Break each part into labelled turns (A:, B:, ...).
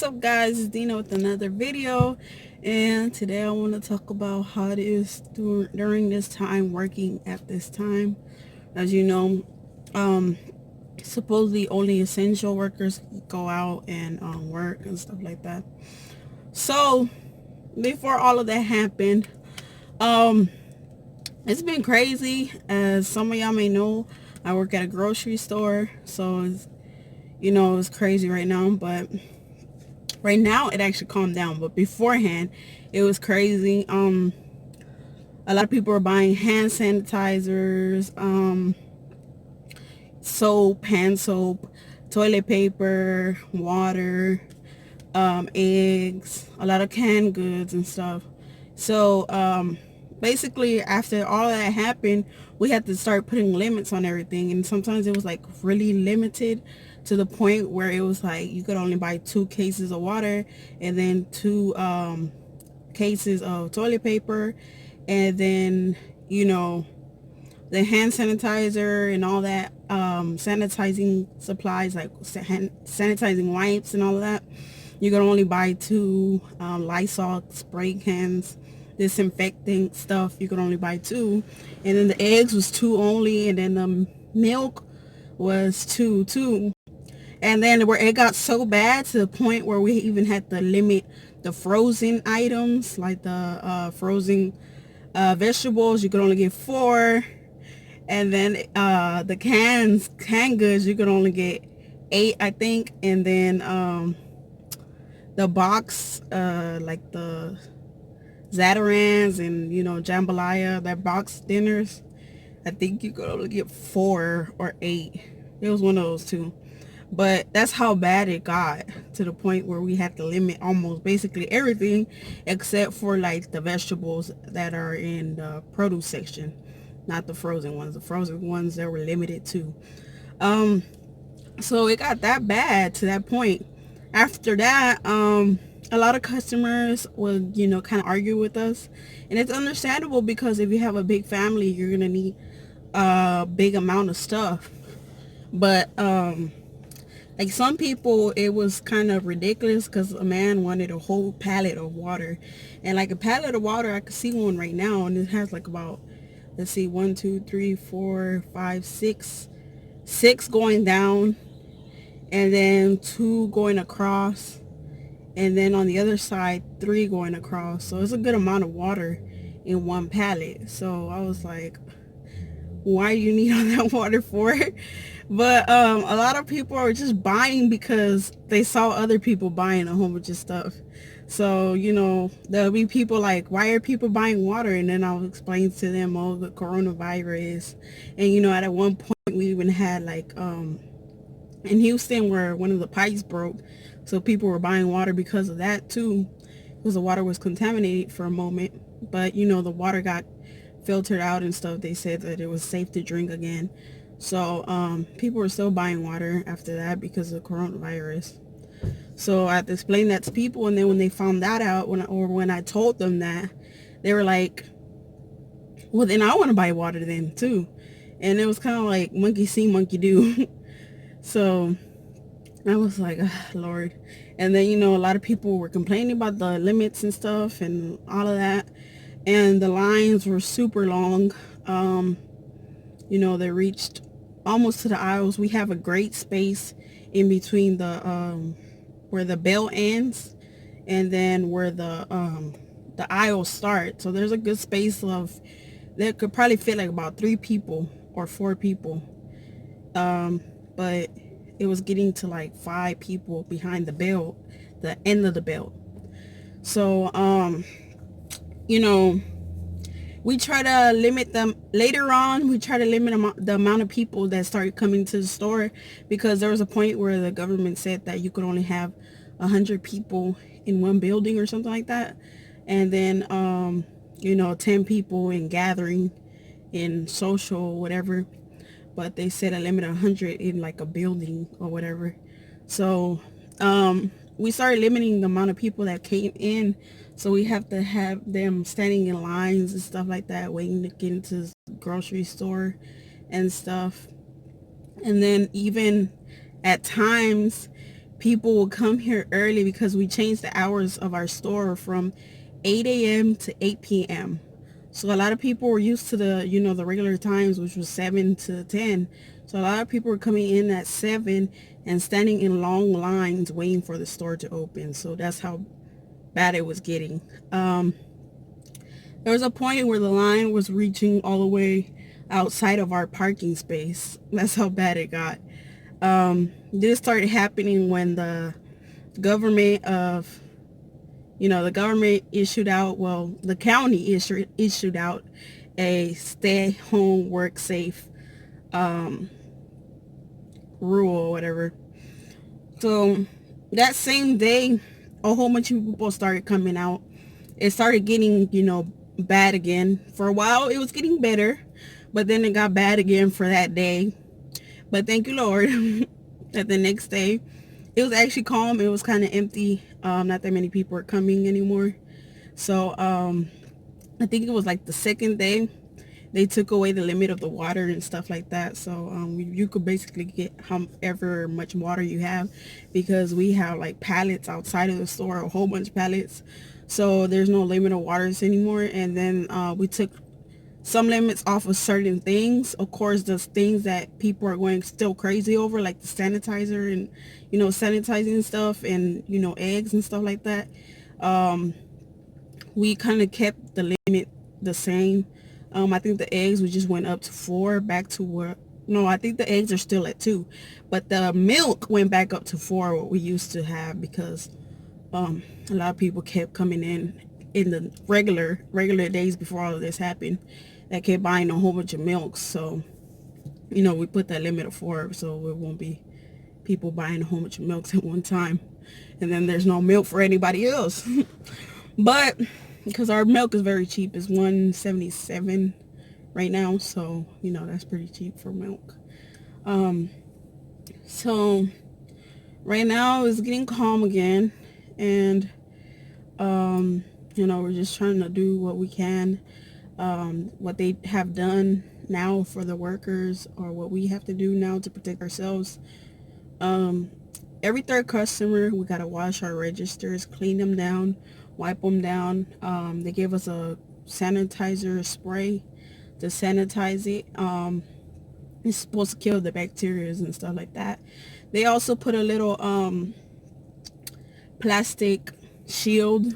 A: up, guys? It's Dina with another video, and today I want to talk about how it is during this time, working at this time. As you know, um supposedly only essential workers go out and work and stuff like that. So before all of that happened, um it's been crazy. As some of y'all may know, I work at a grocery store, so it's crazy right now. But right now it actually calmed down, but beforehand it was crazy. A lot of people are buying hand sanitizers, soap, hand soap, toilet paper, water, eggs, a lot of canned goods and stuff. So basically after all that happened, we had to start putting limits on everything, and sometimes it was like really limited to the point where it was like you could only buy 2 cases of water, and then 2 cases of toilet paper, and then the hand sanitizer and all that, sanitizing supplies like sanitizing wipes and all of that. You can only buy 2 Lysol spray cans. Disinfecting stuff, you could only buy 2. And then the eggs was 2 only, and then the milk was 2 too. And then where it got so bad to the point where we even had to limit the frozen items, like the frozen vegetables. You could only get 4. And then the canned goods, you could only get 8, I think. And then the box, like the Zatarans and jambalaya, that box dinners, I think you could only get 4 or 8. It was one of those two. But that's how bad it got, to the point where we had to limit almost basically everything except for like the vegetables that are in the produce section, not the frozen ones. The frozen ones, they were limited too. So it got that bad to that point. After that, a lot of customers would kind of argue with us, and it's understandable because if you have a big family, you're gonna need a big amount of stuff. But like some people, it was kind of ridiculous because a man wanted a whole pallet of water. And like a pallet of water, I could see one right now, and it has like about, let's see, 1 2 3 4 5 6 going down, and then 2 going across, and then on the other side 3 going across. So it's a good amount of water in one pallet. So I was like, why do you need all that water for? But a lot of people are just buying because they saw other people buying a whole bunch of stuff. So there'll be people like, why are people buying water? And then I'll explain to them, oh, the coronavirus. And at one point we even had like in Houston where one of the pipes broke, so people were buying water because of that too, because the water was contaminated for a moment. But the water got filtered out and stuff. They said that it was safe to drink again. So people were still buying water after that because of coronavirus. So I had to explain that to people, and then when they found that out, when I told them that, they were like, well, then I want to buy water then too. And it was kind of like monkey see, monkey do. So I was like, Lord. And then a lot of people were complaining about the limits and stuff and all of that, and the lines were super long. They reached almost to the aisles. We have a great space in between the where the bell ends and then where the aisles start. So there's a good space of, that could probably fit like about 3 people or 4 people. But it was getting to like 5 people behind the belt, the end of the belt. So we try to limit them later on. We try to limit the amount of people that started coming to the store, because there was a point where the government said that you could only have 100 people in one building or something like that. And then 10 people in gathering, in social whatever. But they said a limit of 100 in like a building or whatever. So we started limiting the amount of people that came in. So we have to have them standing in lines and stuff like that, waiting to get into the grocery store and stuff. And then even at times people will come here early because we changed the hours of our store from 8 a.m. to 8 p.m. So a lot of people were used to the, the regular times, which was 7 to 10. So a lot of people were coming in at 7 and standing in long lines waiting for the store to open. So that's how bad it was getting. There was a point where the line was reaching all the way outside of our parking space. That's how bad it got. This started happening when the government of, the government issued out, well, the county issued out a stay home, work safe rule or whatever. So that same day, a whole bunch of people started coming out. It started getting, bad again. For a while, it was getting better, but then it got bad again for that day. But thank you, Lord, that the next day, it was actually calm. It was kind of empty. Not that many people were coming anymore. So I think it was like the second day, they took away the limit of the water and stuff like that. So you could basically get however much water you have, because we have like pallets outside of the store, a whole bunch of pallets. So there's no limit of waters anymore. And then we took some limits off of certain things. Of course, the things that people are going still crazy over, like the sanitizer and, sanitizing stuff and, eggs and stuff like that. We kind of kept the limit the same. I think the eggs, we just went up to 4, back to where, no, I think the eggs are still at 2, but the milk went back up to 4, what we used to have, because a lot of people kept coming in the regular days before all of this happened, that kept buying a whole bunch of milk. So, we put that limit of 4, so it won't be people buying a whole bunch of milks at one time, and then there's no milk for anybody else. But because our milk is very cheap, it's $1.77 right now, so that's pretty cheap for milk. So right now it's getting calm again, and we're just trying to do what we can. What they have done now for the workers, or what we have to do now to protect ourselves. Every third customer, we gotta wash our registers, clean them down, wipe them down. They gave us a sanitizer spray to sanitize it. It's supposed to kill the bacteria and stuff like that. They also put a little plastic shield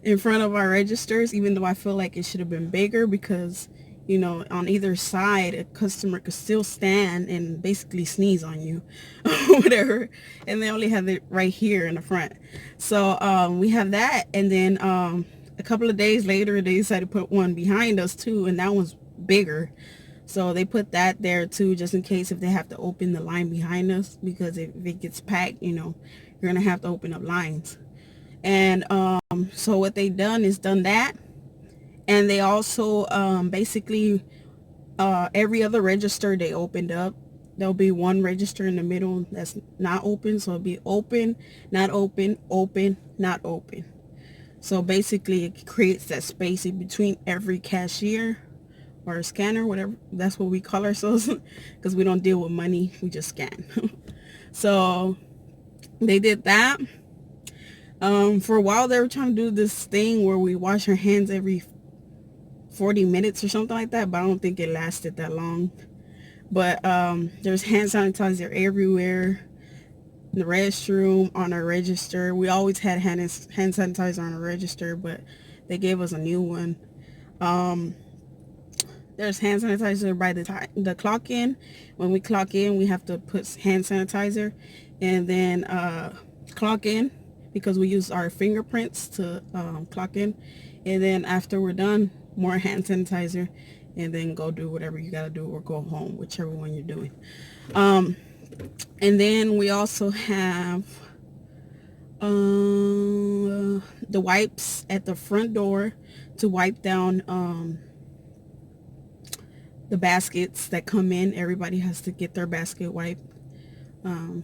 A: in front of our registers, even though I feel like it should have been bigger, because on either side a customer could still stand and basically sneeze on you whatever, and they only have it right here in the front. So we have that, and then a couple of days later they decided to put one behind us too, and that one's bigger. So they put that there too, just in case if they have to open the line behind us, because if it gets packed, you're gonna have to open up lines. And so what they done is done that. And they also basically every other register they opened up, there'll be one register in the middle that's not open. So it'll be open, not open, open, not open. So basically it creates that space in between every cashier or a scanner, whatever. That's what we call ourselves, because we don't deal with money, we just scan. So they did that. For a while they were trying to do this thing where we wash our hands every 40 minutes or something like that, but I don't think it lasted that long. But there's hand sanitizer everywhere, in the restroom, on our register. We always had hand sanitizer on our register, but they gave us a new one. There's hand sanitizer by the clock in. When we clock in, we have to put hand sanitizer, and then clock in, because we use our fingerprints to clock in. And then after we're done, more hand sanitizer, and then go do whatever you gotta do, or go home, whichever one you're doing. And then we also have the wipes at the front door to wipe down the baskets that come in. Everybody has to get their basket wiped. And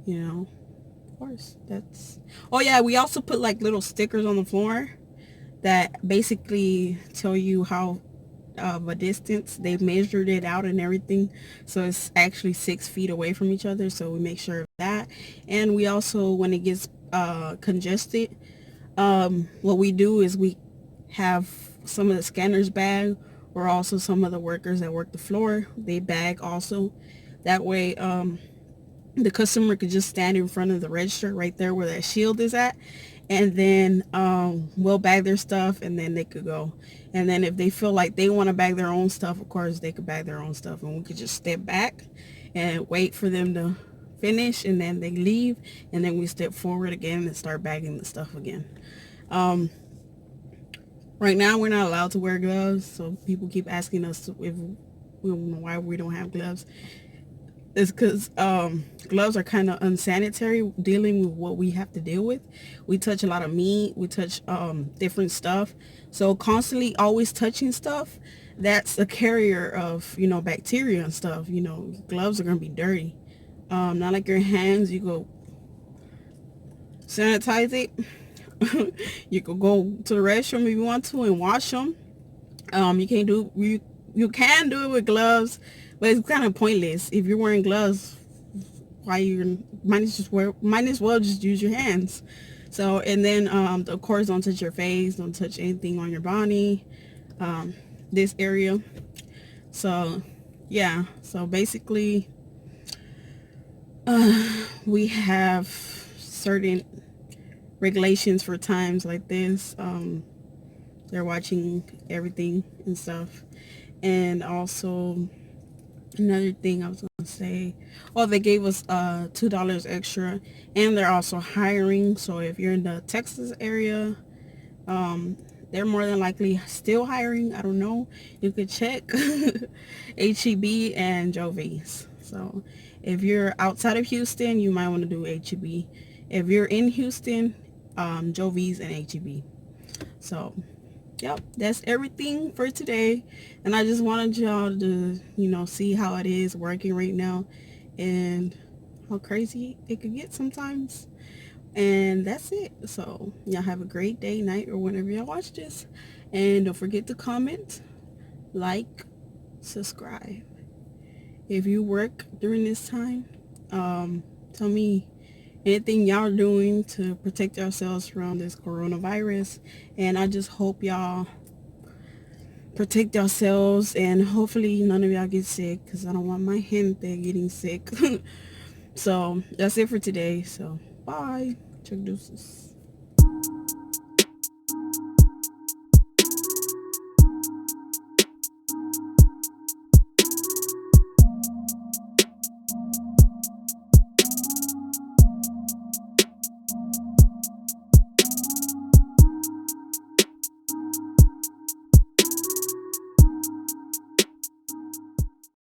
A: of course, that's, oh yeah, we also put like little stickers on the floor that basically tell you how of a distance. They measured it out and everything, so it's actually 6 feet away from each other, so we make sure of that. And we also, when it gets congested, what we do is we have some of the scanners bag, or also some of the workers that work the floor, they bag also. That way the customer could just stand in front of the register right there where that shield is at, and then we'll bag their stuff, and then they could go. And then if they feel like they want to bag their own stuff, of course they could bag their own stuff, and we could just step back and wait for them to finish, and then they leave, and then we step forward again and start bagging the stuff again. Right now we're not allowed to wear gloves, so people keep asking us if why we don't have gloves. It's because gloves are kind of unsanitary dealing with what we have to deal with. We touch a lot of meat, we touch different stuff, so constantly always touching stuff, that's a carrier of, bacteria and stuff. Gloves are gonna be dirty. Not like your hands, you go sanitize it. You could go to the restroom if you want to and wash them. You can do it with gloves, but it's kind of pointless. If you're wearing gloves, why you might as well just use your hands. So, and then of course, don't touch your face, don't touch anything on your body, this area. So yeah, so basically we have certain regulations for times like this. They're watching everything and stuff. And also, another thing I was going to say, they gave us $2 extra, and they're also hiring. So if you're in the Texas area, they're more than likely still hiring. I don't know, you could check. HEB and Jovi's. So if you're outside of Houston, you might want to do HEB. If you're in Houston, Jovi's and HEB. So yep, that's everything for today, and I just wanted y'all to see how it is working right now and how crazy it could get sometimes. And that's it. So y'all have a great day, night, or whenever y'all watch this, and don't forget to comment, like, subscribe. If you work during this time, tell me anything y'all are doing to protect yourselves from this coronavirus. And I just hope y'all protect yourselves, and hopefully none of y'all get sick, because I don't want my gente getting sick. So that's it for today. So bye. Check deuces.